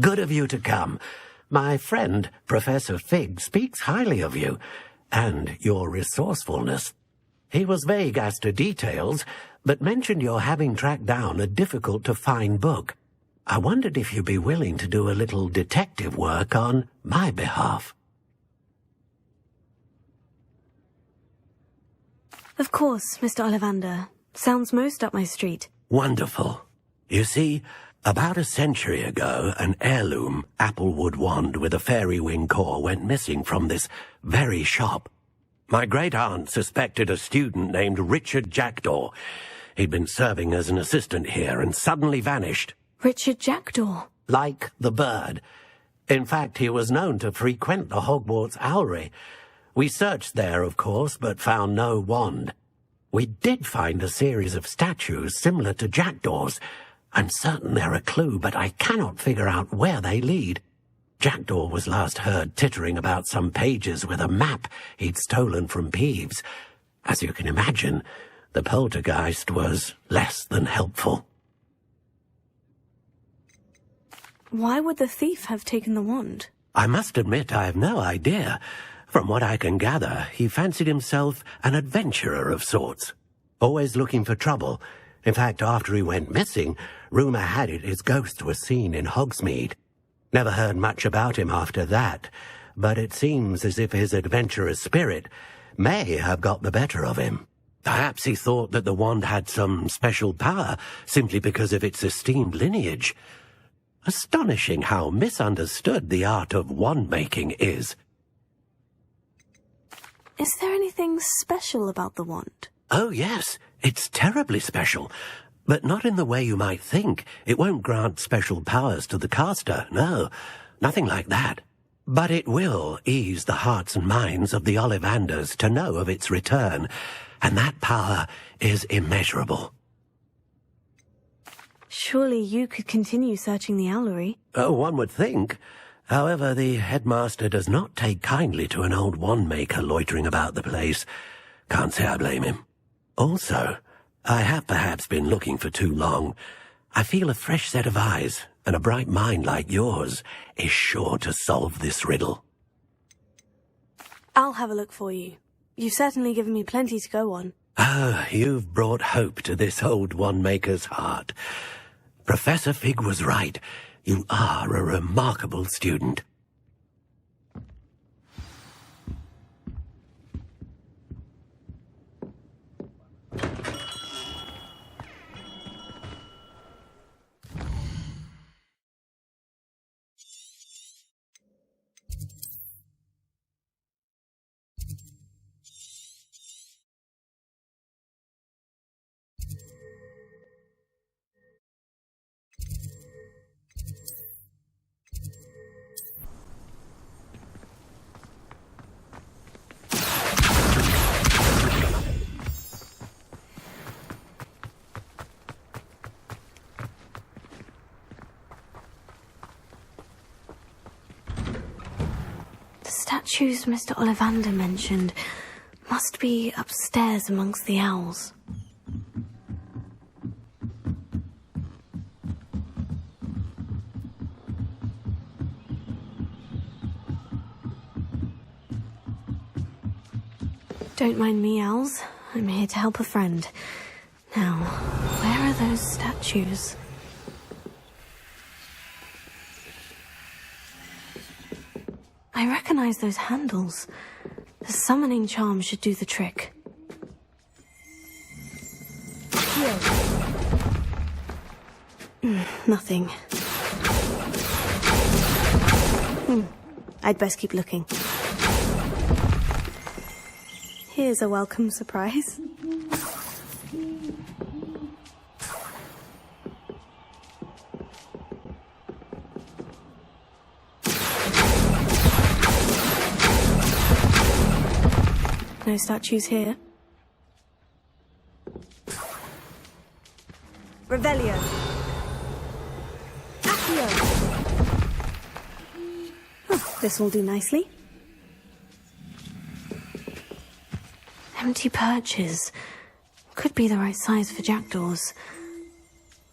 Good of you to come. My friend, Professor Fig, speaks highly of you, and your resourcefulness. He was vague as to details, but mentioned your having tracked down a difficult-to-find book. I wondered if you'd be willing to do a little detective work on my behalf. Of course, Mr. Ollivander. Sounds most up my street. Wonderful. You see, about a century ago, an heirloom applewood wand with a fairy wing core went missing from this very shop. My great-aunt suspected a student named Richard Jackdaw. He'd been serving as an assistant here and suddenly vanished. Richard Jackdaw? Like the bird. In fact, he was known to frequent the Hogwarts Owlery. We searched there, of course, but found no wand. We did find a series of statues similar to Jackdaw's. I'm certain they're a clue, but I cannot figure out where they lead. Jackdaw was last heard tittering about some pages with a map he'd stolen from Peeves. As you can imagine, the poltergeist was less than helpful. Why would the thief have taken the wand? I must admit I have no idea. From what I can gather, he fancied himself an adventurer of sorts, always looking for trouble. In fact, after he went missing, rumour had it his ghost was seen in Hogsmeade. Never heard much about him after that, but it seems as if his adventurous spirit may have got the better of him. Perhaps he thought that the wand had some special power simply because of its esteemed lineage. Astonishing how misunderstood the art of wand-making is. Is there anything special about the wand? Oh, yes. It's terribly special. But not in the way you might think. It won't grant special powers to the caster, no. Nothing like that. But it will ease the hearts and minds of the Ollivanders to know of its return, and that power is immeasurable. Surely you could continue searching the Owlery. Oh, one would think. However, the headmaster does not take kindly to an old wand-maker loitering about the place. Can't say I blame him. Also, I have perhaps been looking for too long. I feel a fresh set of eyes, and a bright mind like yours is sure to solve this riddle. I'll have a look for you. You've certainly given me plenty to go on. Ah, you've brought hope to this old wand-maker's heart. Professor Fig was right. You are a remarkable student. Statues Mr. Ollivander mentioned must be upstairs amongst the owls. Don't mind me, owls. I'm here to help a friend. Now, where are those statues? I recognize those handles. The summoning charm should do the trick. Here. Nothing. I'd best keep looking. Here's a welcome surprise. No statues here. Revelio. Accio. Oh, this will do nicely. Empty perches. Could be the right size for jackdaws.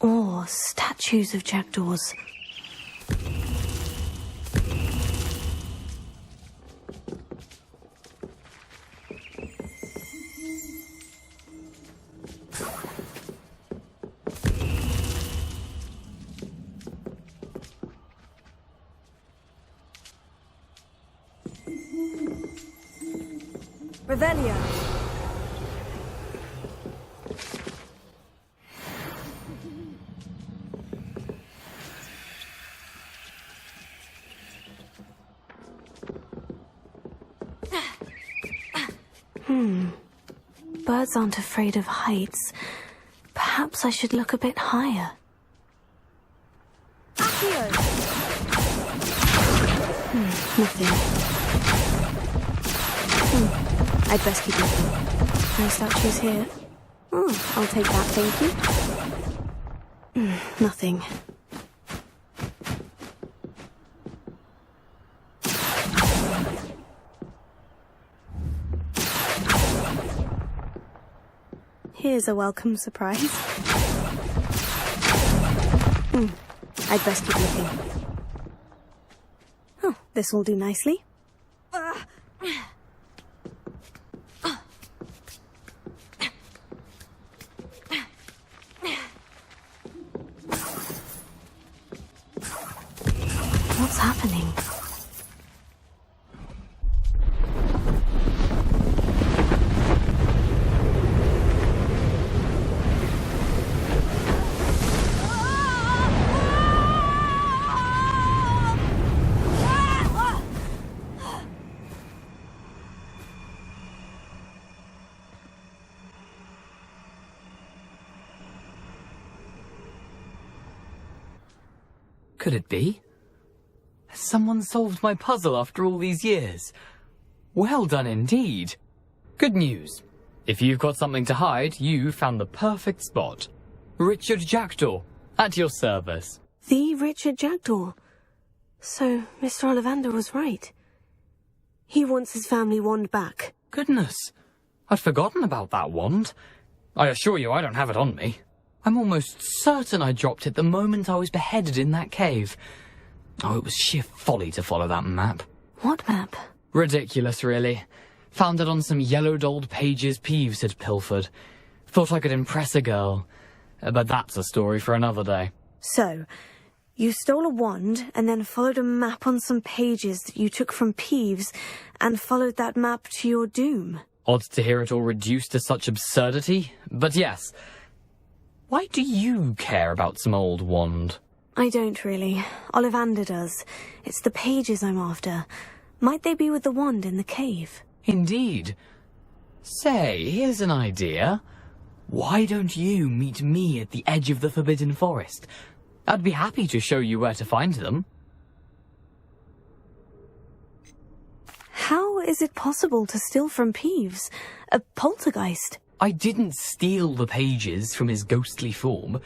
Or statues of jackdaws. Revelio. Birds aren't afraid of heights. Perhaps I should look a bit higher. Accio! Nothing. I'd best keep looking. No statues here. Oh, I'll take that, thank you. Nothing. Here's a welcome surprise. I'd best keep looking. Oh, this will do nicely. What's happening? Could it be? Has someone solved my puzzle after all these years? Well done indeed. Good news. If you've got something to hide, you found the perfect spot. Richard Jackdaw, at your service. The Richard Jackdaw. So, Mr. Ollivander was right. He wants his family wand back. Goodness, I'd forgotten about that wand. I assure you I don't have it on me. I'm almost certain I dropped it the moment I was beheaded in that cave. Oh, it was sheer folly to follow that map. What map? Ridiculous, really. Found it on some yellowed old pages Peeves had pilfered. Thought I could impress a girl. But that's a story for another day. So, you stole a wand and then followed a map on some pages that you took from Peeves and followed that map to your doom. Odd to hear it all reduced to such absurdity, but yes. Why do you care about some old wand? I don't really. Ollivander does. It's the pages I'm after. Might they be with the wand in the cave? Indeed. Say, here's an idea. Why don't you meet me at the edge of the Forbidden Forest? I'd be happy to show you where to find them. How is it possible to steal from Peeves? A poltergeist? I didn't steal the pages from his ghostly form.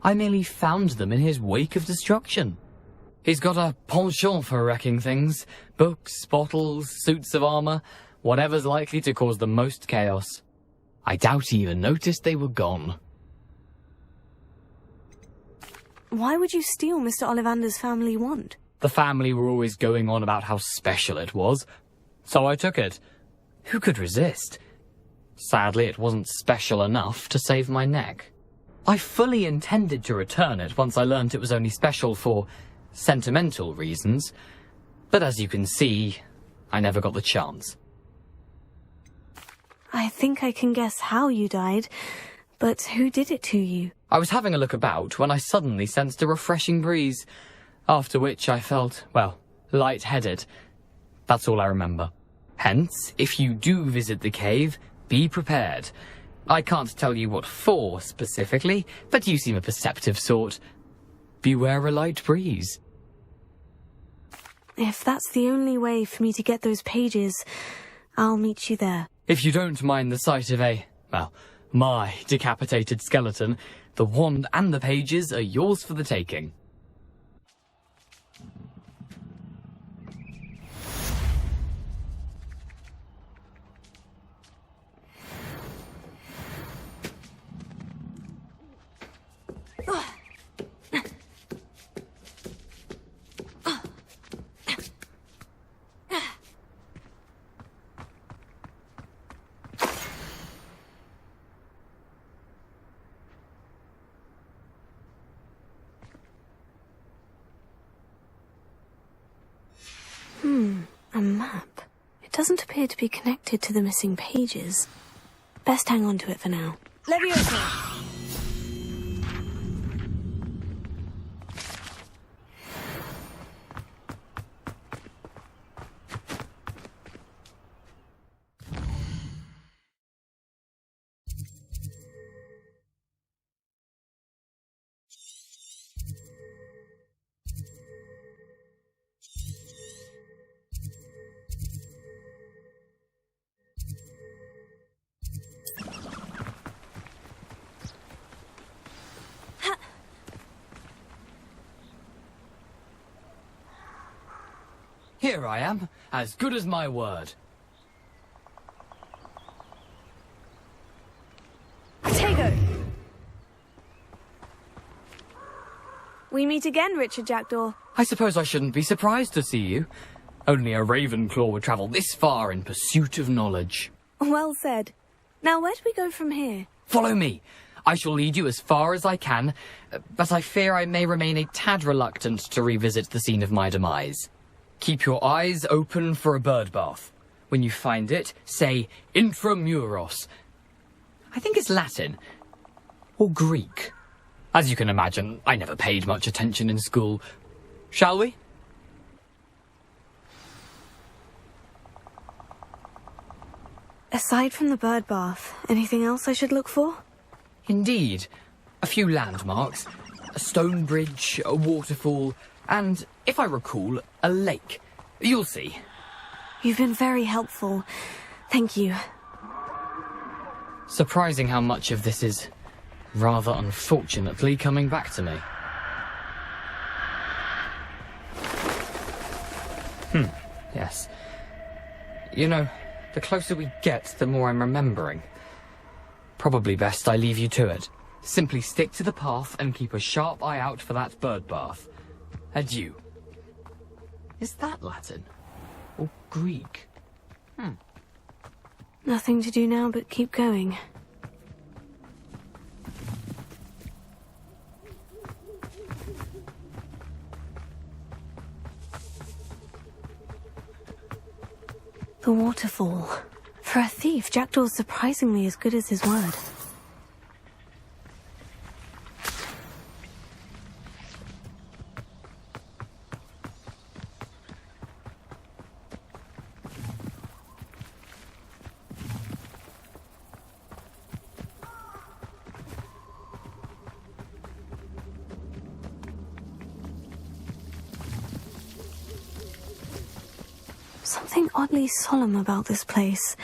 I merely found them in his wake of destruction. He's got a penchant for wrecking things. Books, bottles, suits of armor, whatever's likely to cause the most chaos. I doubt he even noticed they were gone. Why would you steal Mr. Ollivander's family wand? The family were always going on about how special it was, so I took it. Who could resist? Sadly, it wasn't special enough to save my neck. I fully intended to return it once I learned it was only special for sentimental reasons, but as you can see, I never got the chance. I think I can guess how you died, but who did it to you? I was having a look about when I suddenly sensed a refreshing breeze, after which I felt, well, lightheaded. That's all I remember. Hence, if you do visit the cave, be prepared. I can't tell you what for specifically, but you seem a perceptive sort. Beware a light breeze. If that's the only way for me to get those pages, I'll meet you there. If you don't mind the sight of my decapitated skeleton, the wand and the pages are yours for the taking. A map. It doesn't appear to be connected to the missing pages. Best hang on to it for now. Leviosa! Here I am, as good as my word. Tego! We meet again, Richard Jackdaw. I suppose I shouldn't be surprised to see you. Only a Ravenclaw would travel this far in pursuit of knowledge. Well said. Now, where do we go from here? Follow me. I shall lead you as far as I can, but I fear I may remain a tad reluctant to revisit the scene of my demise. Keep your eyes open for a bird bath. When you find it, say intramuros. I think it's Latin. Or Greek. As you can imagine, I never paid much attention in school. Shall we? Aside from the bird bath, anything else I should look for? Indeed. A few landmarks. A stone bridge, a waterfall, and, if I recall, a lake. You'll see. You've been very helpful. Thank you. Surprising how much of this is, rather unfortunately, coming back to me. Yes. You know, the closer we get, the more I'm remembering. Probably best I leave you to it. Simply stick to the path and keep a sharp eye out for that bird bath. Adieu. Is that Latin? Or Greek? Nothing to do now but keep going. The waterfall. For a thief, Jackdaw's surprisingly as good as his word. Something oddly solemn about this place.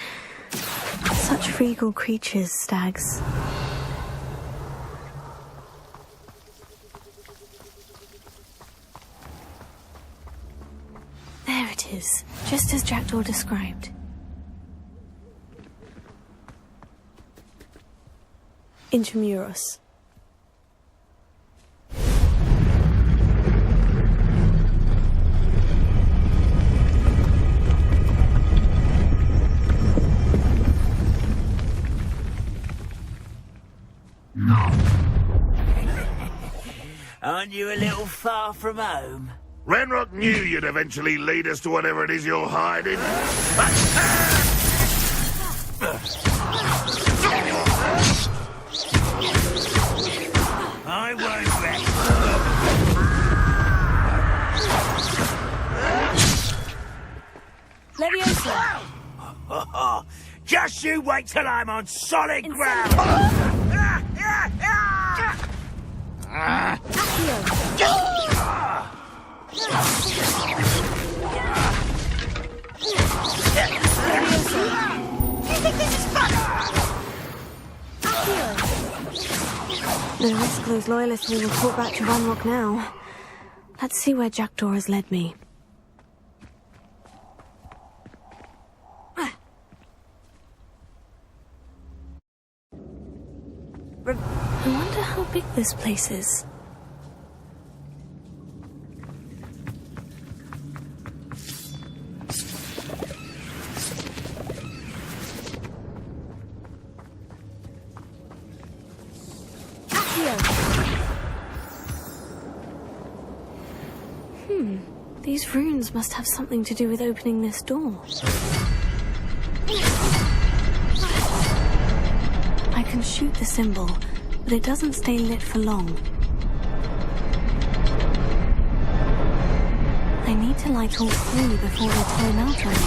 Such regal creatures, stags. There it is, just as Jackdaw described. Intramuros. Aren't you a little far from home? Ranrock knew you'd eventually lead us to whatever it is you're hiding. I won't rest. Leviosa! Just you wait till I'm on solid ground! No risk those loyalists will report back to Ranrock now. Let's see where Jackdaw has led me. I wonder how big this place is. These runes must have something to do with opening this door. I can shoot the symbol, but it doesn't stay lit for long. I need to light all three before they time out on me.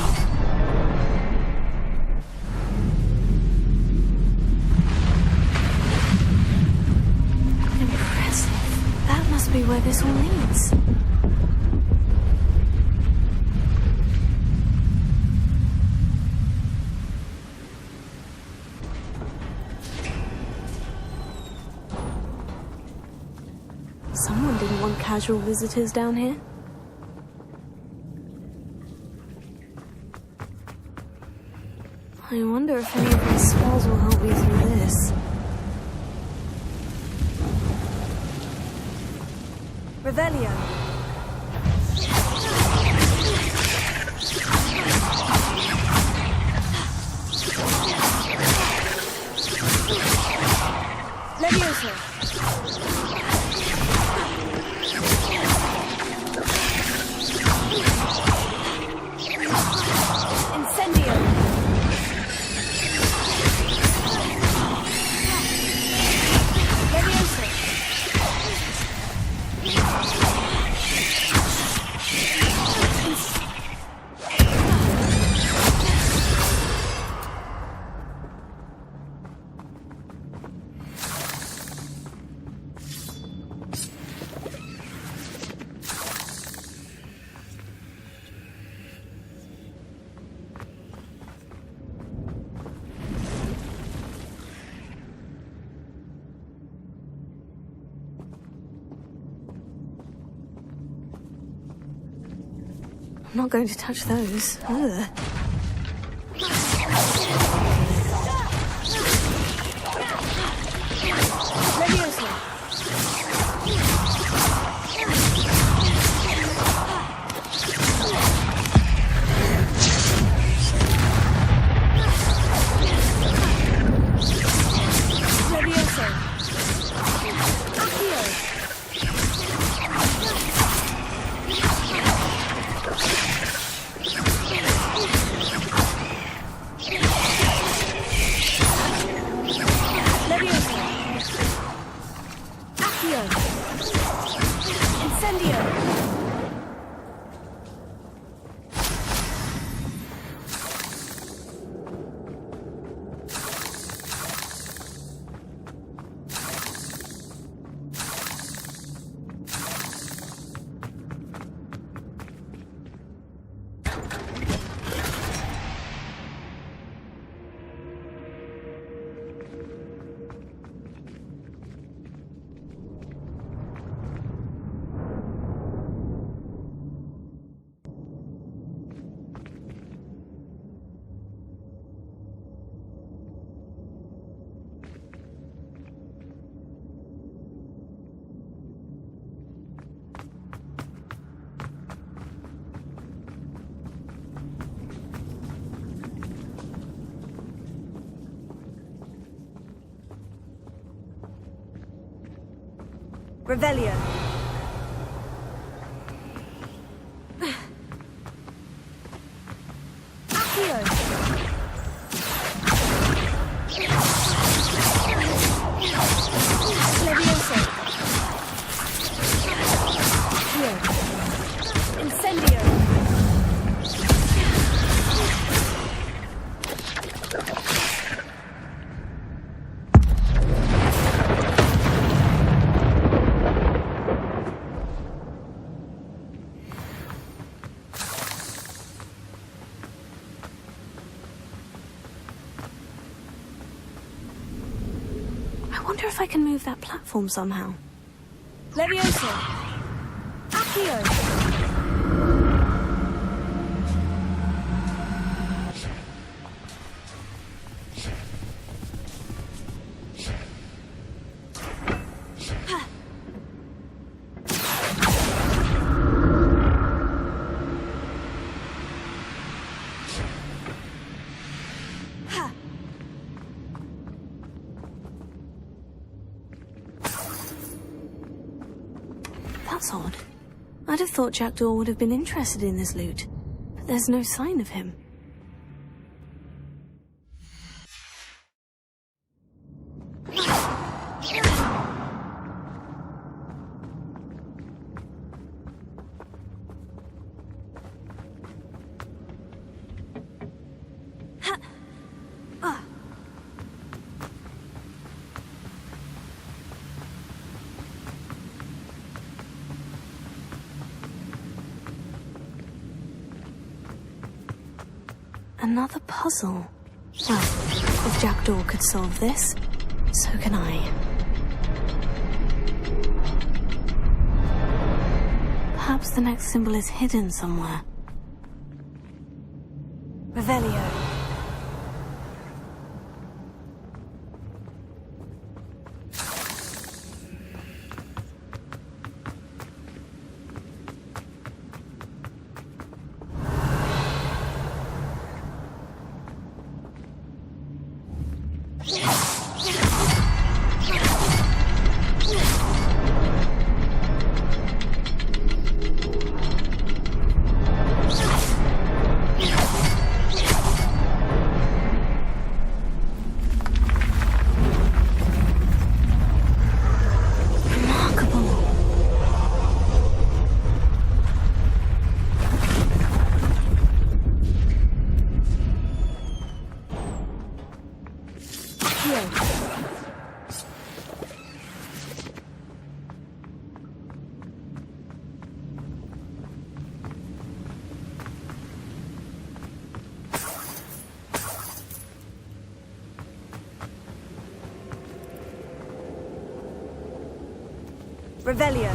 Impressive. That must be where this all leads. Someone didn't want casual visitors down here. I wonder if any of my spells will help me through this. Revelio. Levioso. I'm not going to touch those. Ugh. Levioso. Levioso. Accio. Revelio. Accio. Levioso. Accio. Incendio. I wonder if I can move that platform somehow. Levioso. Accio. That's odd. I'd have thought Jackdaw would have been interested in this loot, but there's no sign of him. Another puzzle. Well, if Jackdaw could solve this, so can I. Perhaps the next symbol is hidden somewhere. Revelio. Revelio.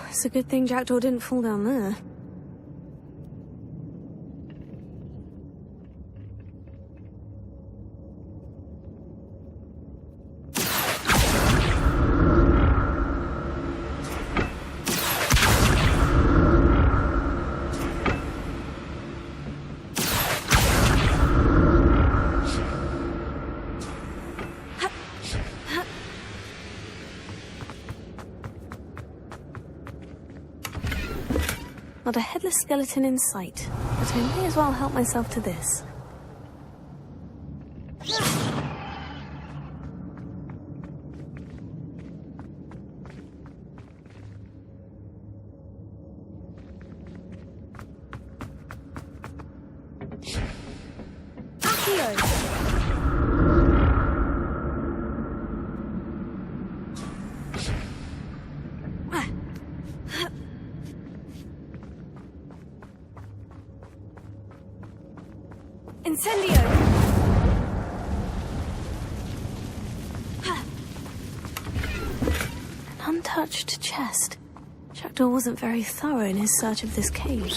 It's a good thing Jackdaw didn't fall down there. Not a headless skeleton in sight, but I may as well help myself to this. Untouched chest. Jackdaw wasn't very thorough in his search of this cave.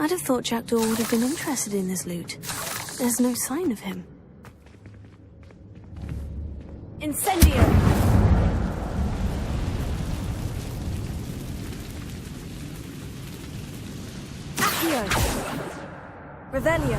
I'd have thought Jackdaw would have been interested in this loot. There's no sign of him. Incendio! Accio! Revelio!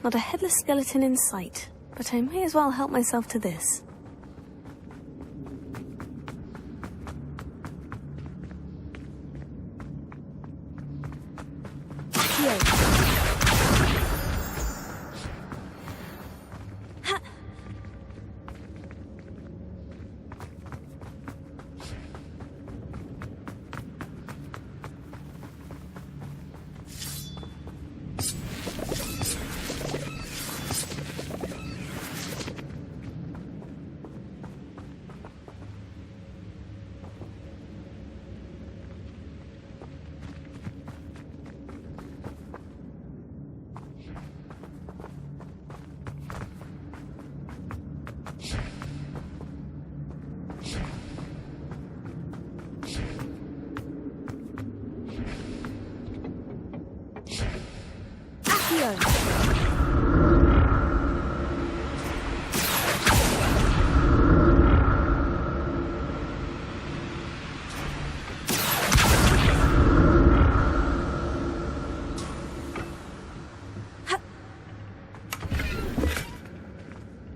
Not a headless skeleton in sight, but I may as well help myself to this.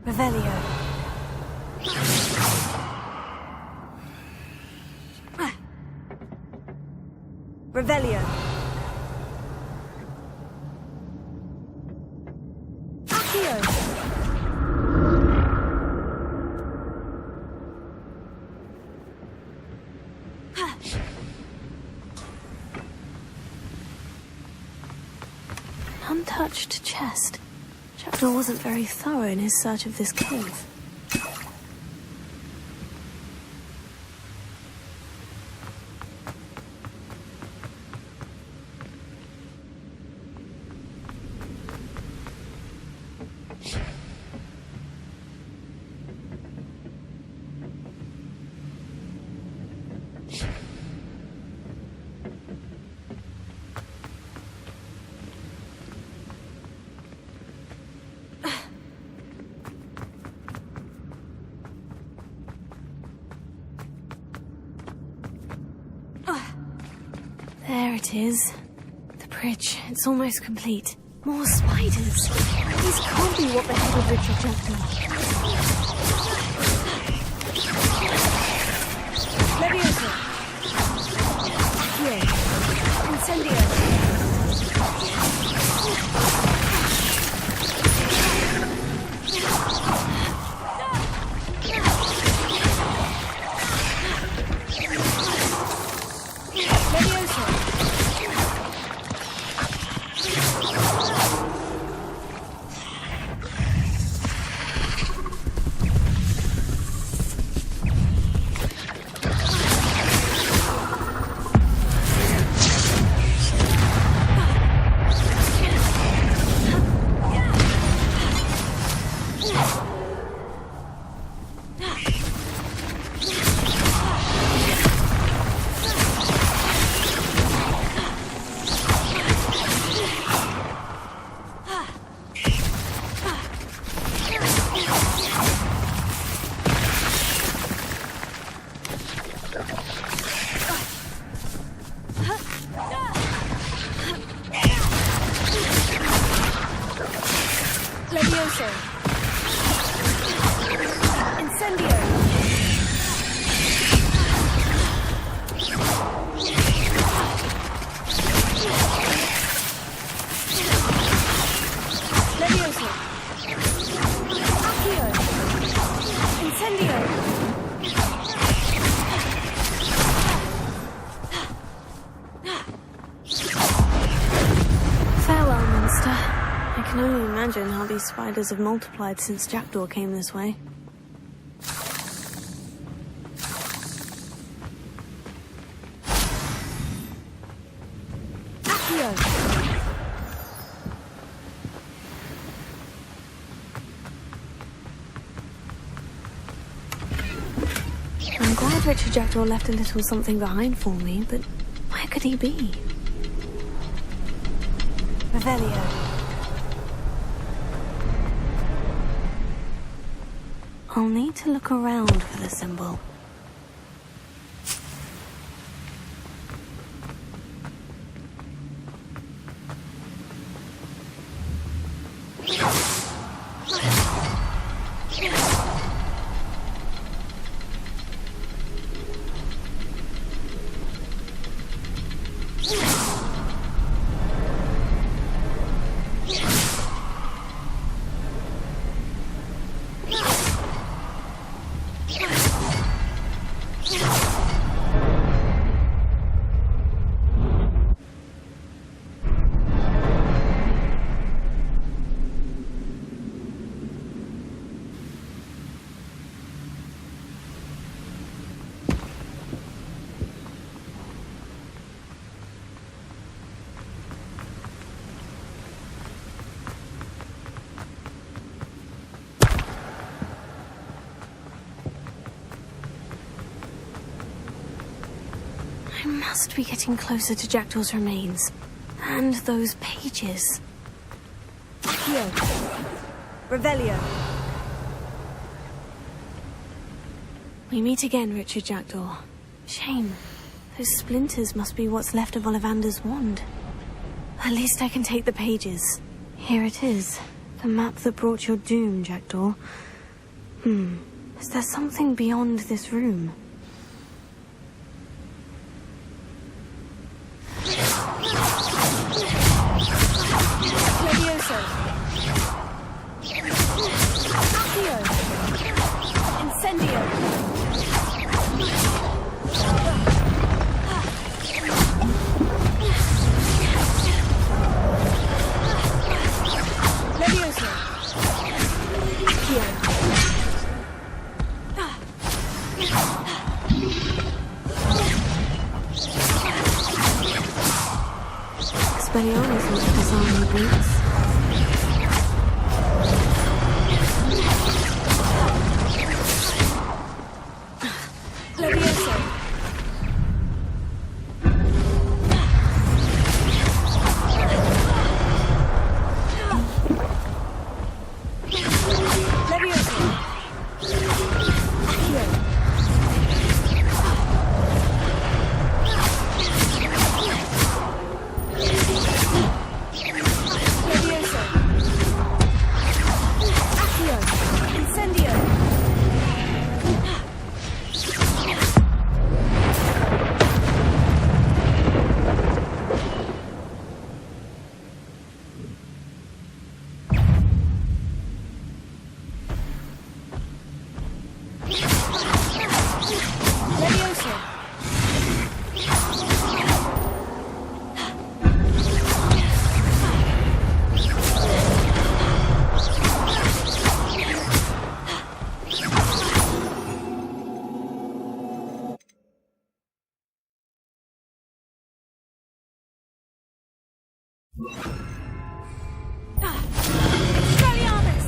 Revelio. Revelio. Accio. Untouched chest. Jackdaw wasn't very thorough in his search of this cave. There it is. The bridge. It's almost complete. More spiders. These can't be what beheaded Richard Jackdaw. Leviosa. Here. Incendio. Leviosa. Levioso! Incendio! Levioso! Accio! Incendio! Farewell, monster. I can only imagine how these spiders have multiplied since Jackdaw came this way. Accio! I'm glad Richard Jackdaw left a little something behind for me, but where could he be? Revelio. I'll need to look around for the symbol. I must be getting closer to Jackdaw's remains. And those pages. Accio! Revelio! We meet again, Richard Jackdaw. Shame. Those splinters must be what's left of Ollivander's wand. At least I can take the pages. Here it is. The map that brought your doom, Jackdaw. Is there something beyond this room? Levioso! Accio! Incendio! Levioso! Accio! Expelliarmus was bizarrely boots. Levioso! Levioso! Accio! Levioso! Accio! Incendio! Levioso! Expelliarmus!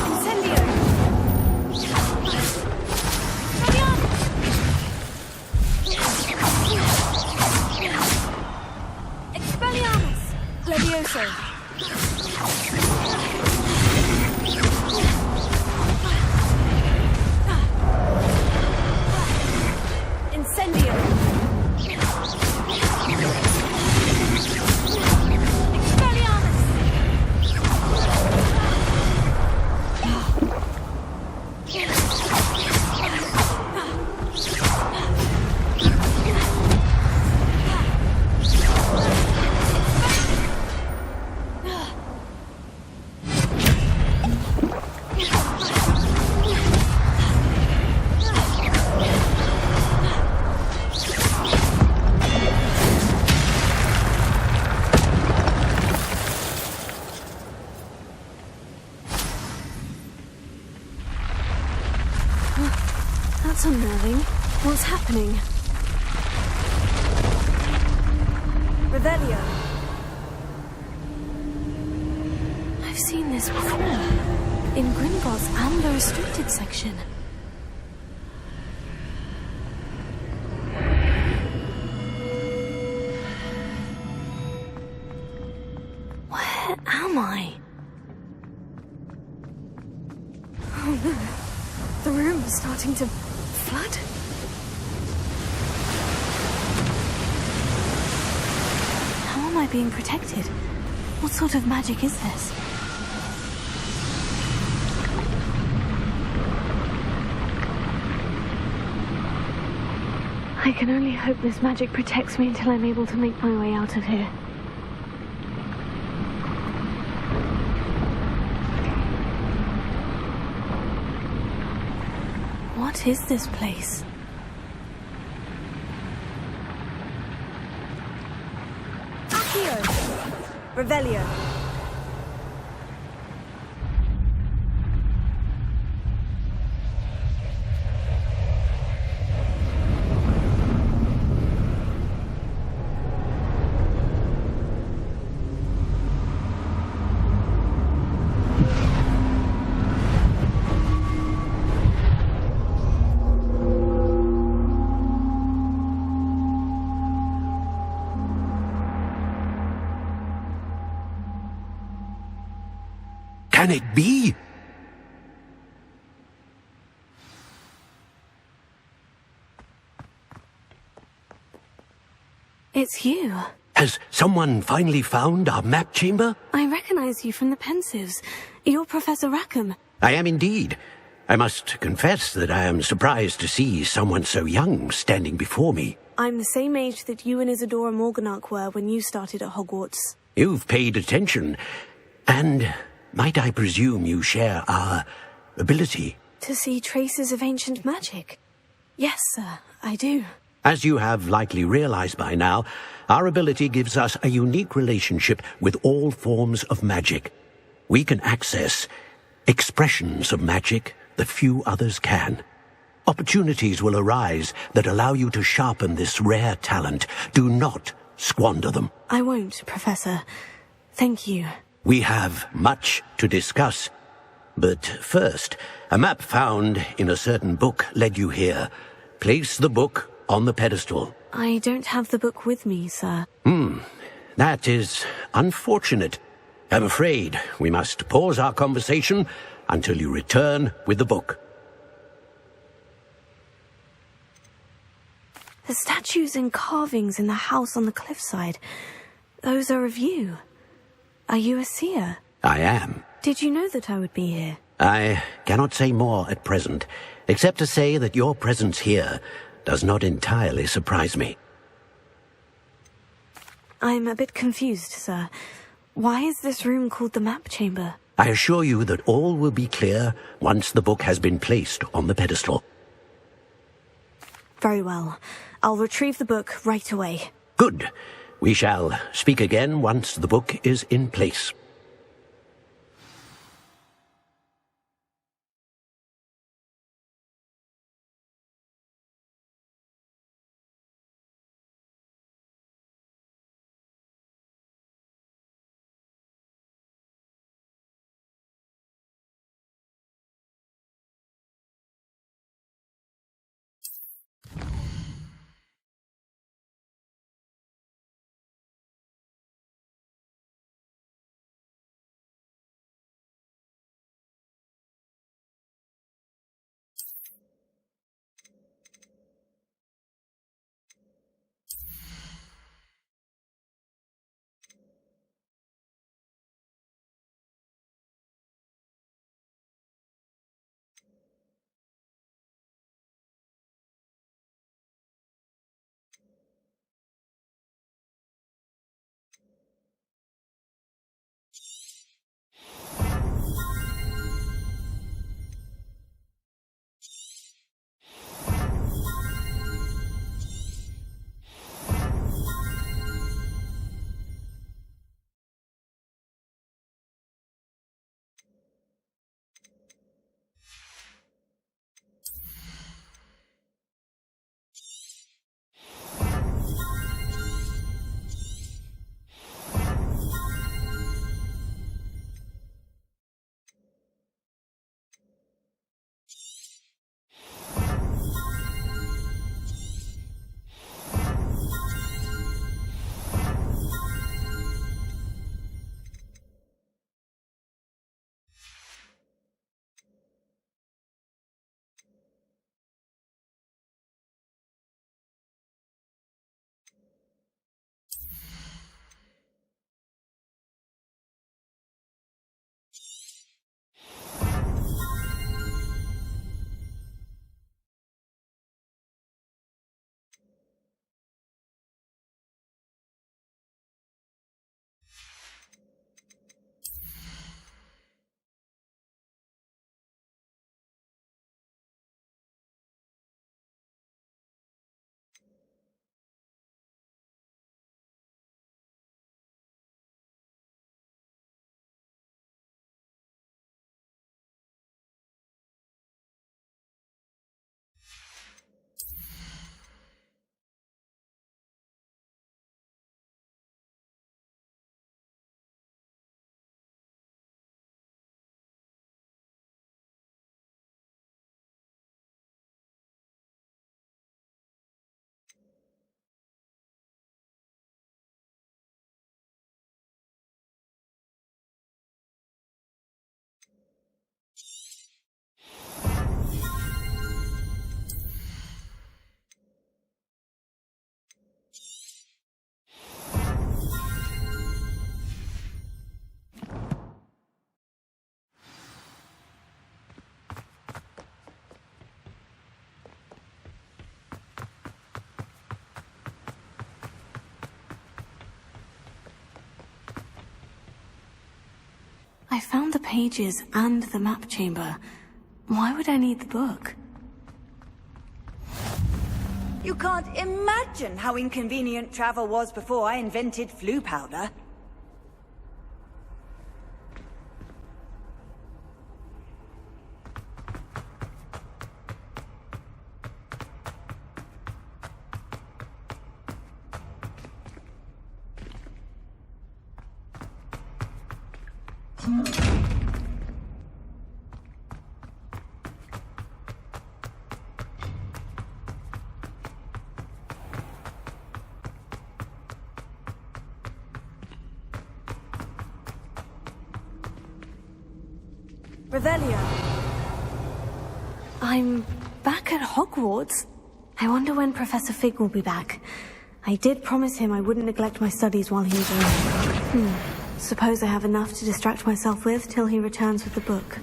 Incendio! Expelliarmus! Levioso! Incendio! That's unnerving. What's happening? Revelio. I've seen this before. In Gringotts and the restricted section. Where am I? Oh no. The room is starting to flood. How am I being protected? What sort of magic is this? I can only hope this magic protects me until I'm able to make my way out of here. What is this place? Accio! Revelio. Can it be? It's you. Has someone finally found our map chamber? I recognize you from the Pensives. You're Professor Rackham. I am indeed. I must confess that I am surprised to see someone so young standing before me. I'm the same age that you and Isadora Morganach were when you started at Hogwarts. You've paid attention, and might I presume you share our ability? To see traces of ancient magic? Yes, sir, I do. As you have likely realized by now, our ability gives us a unique relationship with all forms of magic. We can access expressions of magic that few others can. Opportunities will arise that allow you to sharpen this rare talent. Do not squander them. I won't, Professor. Thank you. We have much to discuss. But first, a map found in a certain book led you here. Place the book on the pedestal. I don't have the book with me, sir. That is unfortunate. I'm afraid we must pause our conversation until you return with the book. The statues and carvings in the house on the cliffside, those are of you. Are you a seer? I am. Did you know that I would be here? I cannot say more at present, except to say that your presence here does not entirely surprise me. I'm a bit confused, sir. Why is this room called the map chamber? I assure you that all will be clear once the book has been placed on the pedestal. Very well. I'll retrieve the book right away. Good. We shall speak again once the book is in place. found the pages and the map chamber. Why would I need the book? You can't imagine how inconvenient travel was before I invented flu powder. Revelio. I'm back at Hogwarts. I wonder when Professor Fig will be back. I did promise him I wouldn't neglect my studies while he was away. Suppose I have enough to distract myself with till he returns with the book.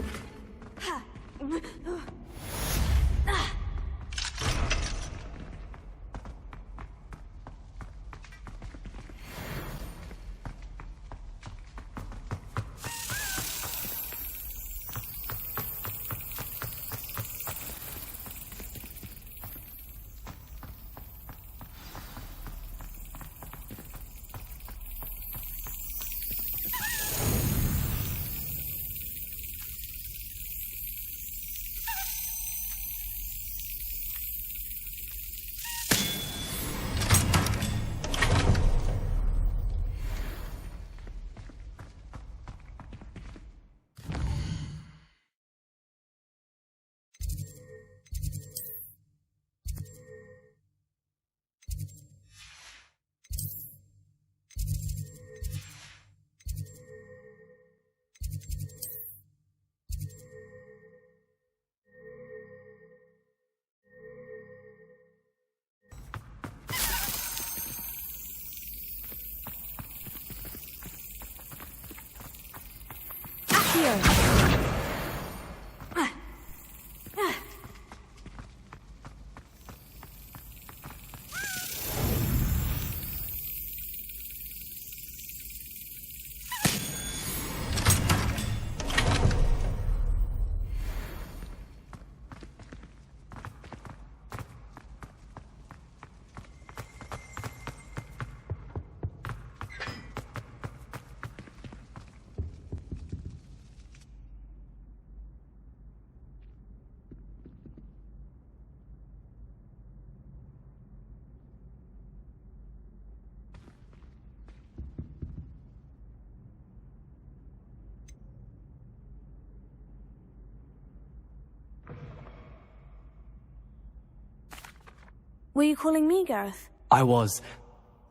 Were you calling me, Garreth? I was.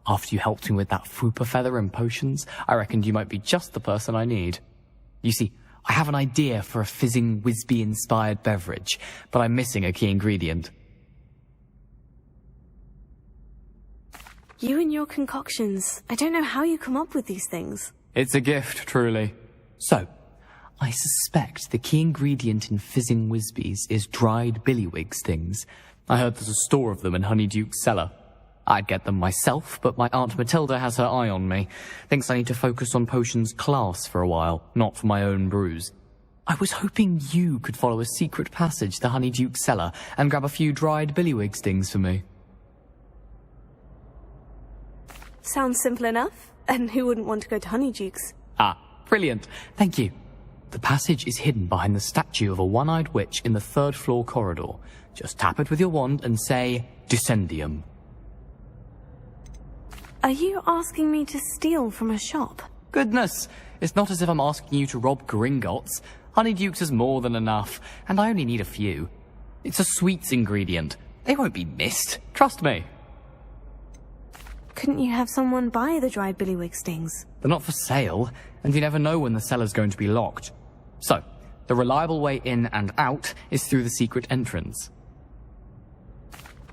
After you helped me with that Fupa feather and potions, I reckoned you might be just the person I need. You see, I have an idea for a fizzing Wisby-inspired beverage, but I'm missing a key ingredient. You and your concoctions. I don't know how you come up with these things. It's a gift, truly. So, I suspect the key ingredient in fizzing Wisbies is dried Billywig stings. I heard there's a store of them in Honeyduke's cellar. I'd get them myself, but my Aunt Matilda has her eye on me. Thinks I need to focus on potions class for a while, not for my own brews. I was hoping you could follow a secret passage to Honeyduke's cellar and grab a few dried Billywig stings for me. Sounds simple enough. And who wouldn't want to go to Honeyduke's? Ah, brilliant. Thank you. The passage is hidden behind the statue of a one-eyed witch in the third-floor corridor. Just tap it with your wand and say, Dissending. Are you asking me to steal from a shop? Goodness, it's not as if I'm asking you to rob Gringotts. Honeyduke's is more than enough, and I only need a few. It's a sweets ingredient. They won't be missed. Trust me. Couldn't you have someone buy the dried Billywig stings? They're not for sale, and you never know when the cellar's going to be locked. So, the reliable way in and out is through the secret entrance.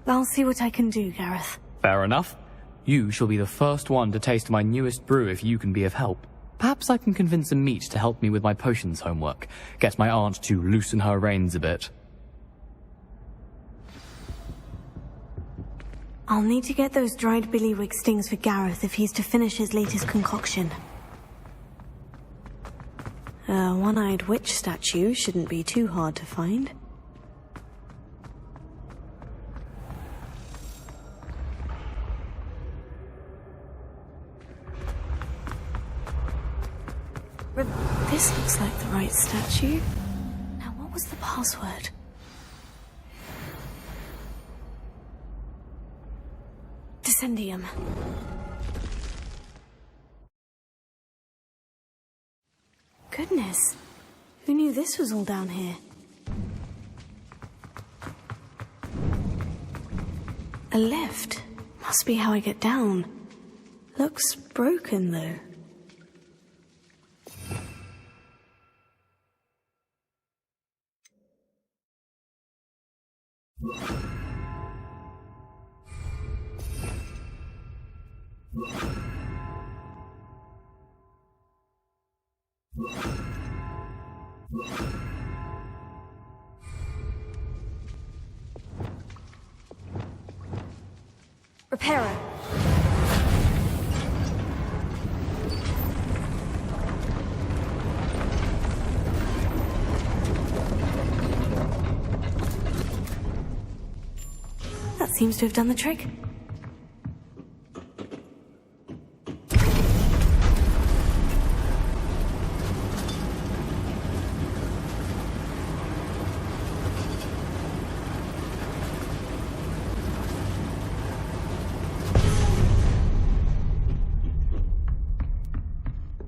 I'll see what I can do, Garreth. Fair enough. You shall be the first one to taste my newest brew if you can be of help. Perhaps I can convince a meat to help me with my potions homework. Get my aunt to loosen her reins a bit. I'll need to get those dried Billywig stings for Garreth if he's to finish his latest concoction. A one-eyed witch statue shouldn't be too hard to find. This looks like the right statue. Now, what was the password? Dissending. Goodness, who knew this was all down here? A lift. Must be how I get down. Looks broken, though. Repairer. That seems to have done the trick.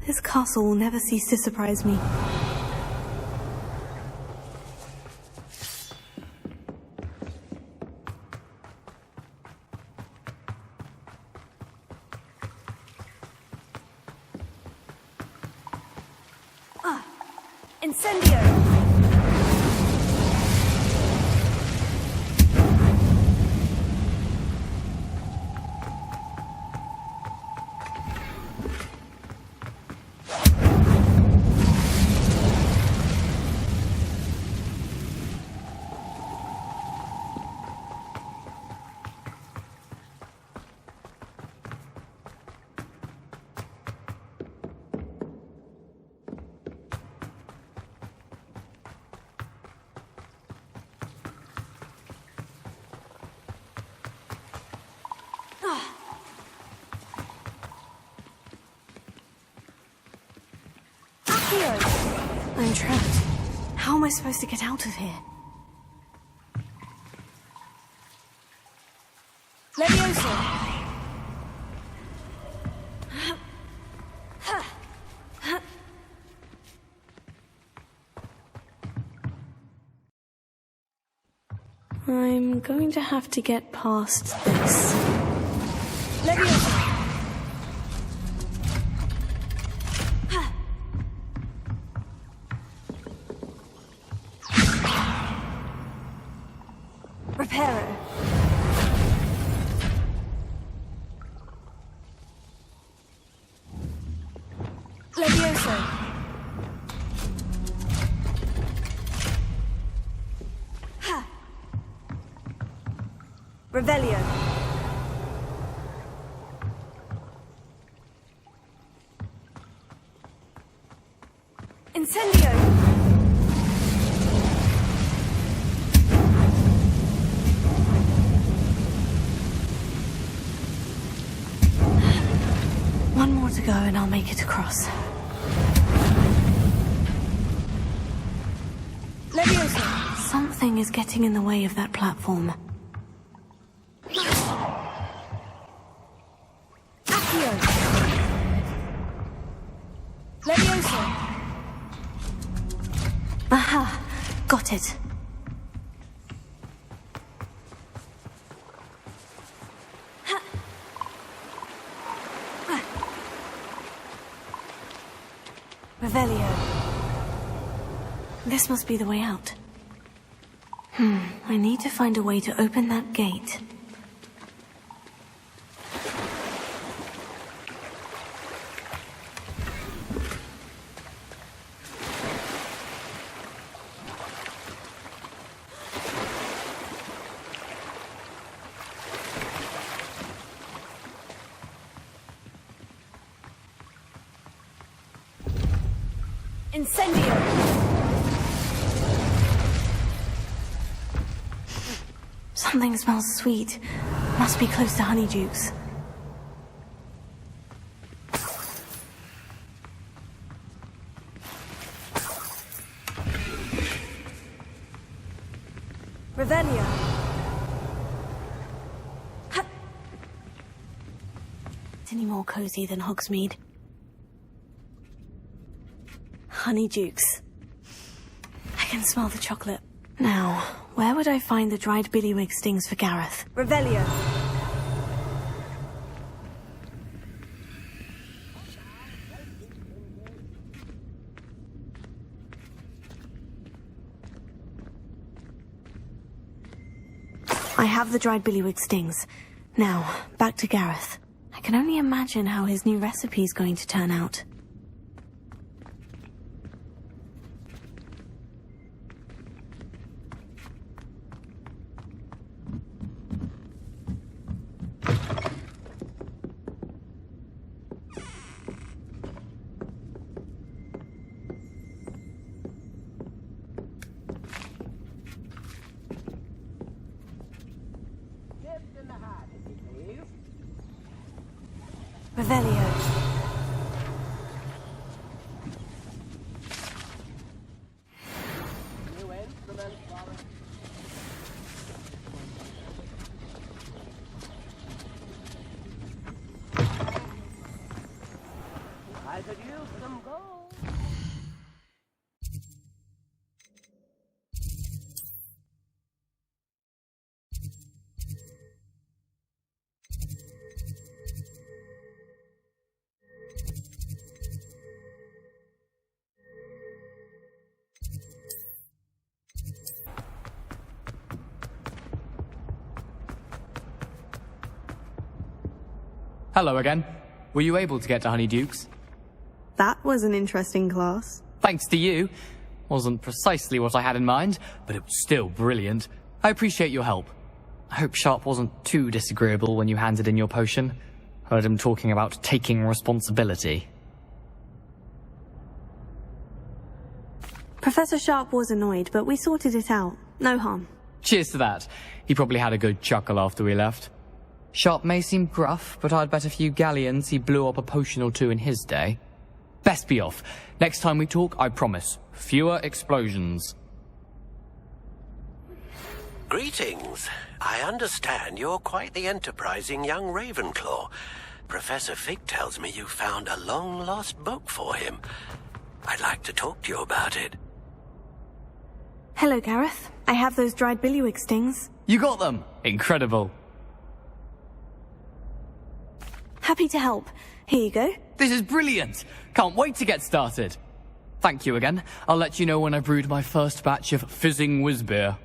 This castle will never cease to surprise me. Incendio! I'm trapped. How am I supposed to get out of here? Leviosa! I'm going to have to get past this. Leviosa! Repairer. Leviosa. Ha. Revelio. Incendio. One more to go and I'll make it across. Leviosa! Something is getting in the way of that platform. Accio! Leviosa! Aha! Got it. Revelio. This must be the way out. I need to find a way to open that gate. Incendio! Something smells sweet. Must be close to Honeydukes. Revelio. It's any more cozy than Hogsmeade. Honeydukes. I can smell the chocolate. Now, where would I find the dried Billywig stings for Garreth? Revelio. I have the dried Billywig stings. Now, back to Garreth. I can only imagine how his new recipe's going to turn out. Revelio. I could use some gold. Hello again. Were you able to get to Honeydukes? That was an interesting class. Thanks to you. Wasn't precisely what I had in mind, but it was still brilliant. I appreciate your help. I hope Sharp wasn't too disagreeable when you handed in your potion. Heard him talking about taking responsibility. Professor Sharp was annoyed, but we sorted it out. No harm. Cheers to that. He probably had a good chuckle after we left. Sharp may seem gruff, but I'd bet a few galleons he blew up a potion or two in his day. Best be off. Next time we talk, I promise, fewer explosions. Greetings. I understand you're quite the enterprising young Ravenclaw. Professor Fig tells me you found a long-lost book for him. I'd like to talk to you about it. Hello, Garreth. I have those dried Billywig stings. You got them! Incredible. Happy to help. Here you go. This is brilliant! Can't wait to get started. Thank you again. I'll let you know when I've brewed my first batch of fizzing whizbeer.